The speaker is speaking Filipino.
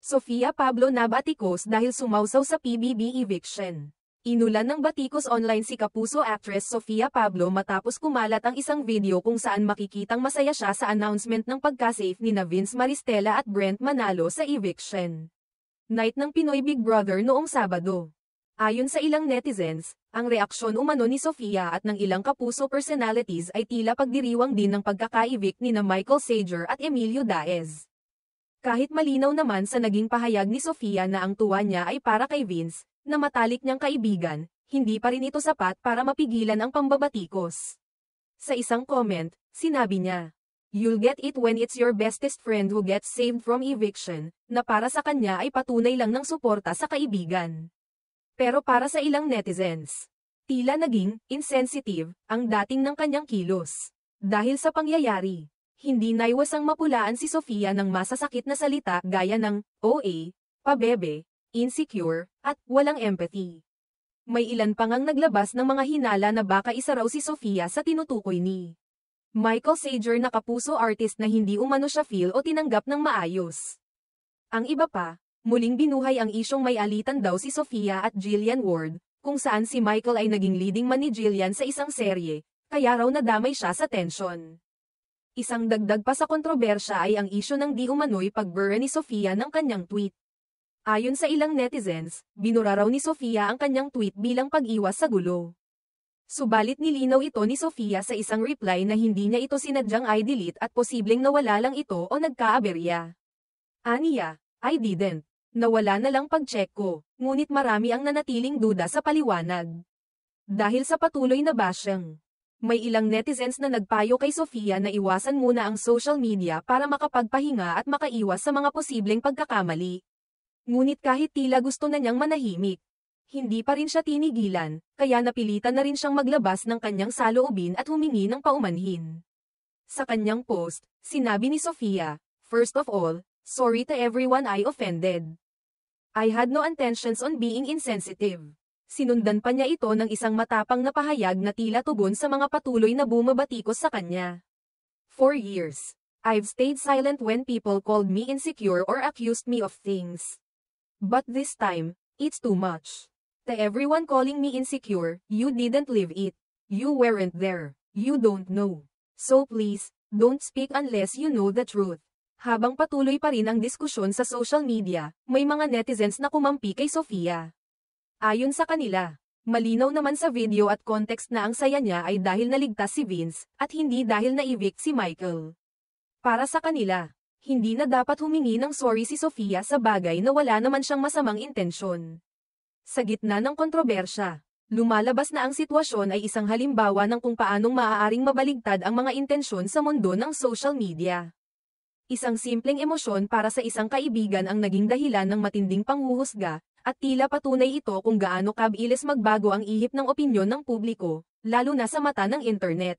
Sofia Pablo nabatikos dahil sumawsaw sa PBB eviction. Inulan ng batikos online si Kapuso actress Sofia Pablo matapos kumalat ang isang video kung saan makikitang masaya siya sa announcement ng pagka-safe nina Vince Maristella at Brent Manalo sa eviction night ng Pinoy Big Brother noong Sabado. Ayon sa ilang netizens, ang reaksyon umano ni Sofia at ng ilang Kapuso personalities ay tila pagdiriwang din ng pagkaka-evict nina Michael Sager at Emilio Daez. Kahit malinaw naman sa naging pahayag ni Sofia na ang tuwa niya ay para kay Vince, na matalik niyang kaibigan, hindi pa rin ito sapat para mapigilan ang pambabatikos. Sa isang comment, sinabi niya, "You'll get it when it's your bestest friend who gets saved from eviction," na para sa kanya ay patunay lang ng suporta sa kaibigan. Pero para sa ilang netizens, tila naging insensitive ang dating ng kanyang kilos. Dahil sa pangyayari, hindi naiwasang mapulaan si Sofia ng masasakit na salita gaya ng OA, pabebe, insecure, at walang empathy. May ilan pang ang naglabas ng mga hinala na baka isa raw si Sofia sa tinutukoy ni Michael Sager na Kapuso artist na hindi umano siya feel o tinanggap ng maayos. Ang iba pa, muling binuhay ang isyong may alitan daw si Sofia at Jillian Ward, kung saan si Michael ay naging leading man ni Jillian sa isang serye, kaya raw nadamay siya sa tensyon. Isang dagdag pa sa kontrobersya ay ang isyu ng di umano'y pagbura ni Sofia ng kanyang tweet. Ayon sa ilang netizens, binura raw ni Sofia ang kanyang tweet bilang pag-iwas sa gulo. Subalit nilinaw ito ni Sofia sa isang reply na hindi niya ito sinadyang i-delete at posibleng nawala lang ito o nagkaaberya. Aniya, "I didn't. Nawala na lang pag-check ko, ngunit marami ang nanatiling duda sa paliwanag." Dahil sa patuloy na bashing, may ilang netizens na nagpayo kay Sofia na iwasan muna ang social media para makapagpahinga at makaiwas sa mga posibleng pagkakamali. Ngunit kahit tila gusto na niyang manahimik, hindi pa rin siya tinigilan, kaya napilitan na rin siyang maglabas ng kanyang saloobin at humingi ng paumanhin. Sa kanyang post, sinabi ni Sofia, "First of all, sorry to everyone I offended. I had no intentions on being insensitive." Sinundan pa niya ito ng isang matapang na pahayag na tila tugon sa mga patuloy na bumabatikos sa kanya. "For years, I've stayed silent when people called me insecure or accused me of things. But this time, it's too much. To everyone calling me insecure, you didn't live it. You weren't there. You don't know. So please, don't speak unless you know the truth." Habang patuloy pa rin ang diskusyon sa social media, may mga netizens na kumampi kay Sofia. Ayon sa kanila, malinaw naman sa video at context na ang saya niya ay dahil naligtas si Vince, at hindi dahil na-evict si Michael. Para sa kanila, hindi na dapat humingi ng sorry si Sofia sa bagay na wala naman siyang masamang intensyon. Sa gitna ng kontrobersya, lumalabas na ang sitwasyon ay isang halimbawa ng kung paanong maaaring mabaligtad ang mga intensyon sa mundo ng social media. Isang simpleng emosyon para sa isang kaibigan ang naging dahilan ng matinding panghuhusga, at tila patunay ito kung gaano kabilis magbago ang ihip ng opinyon ng publiko, lalo na sa mata ng internet.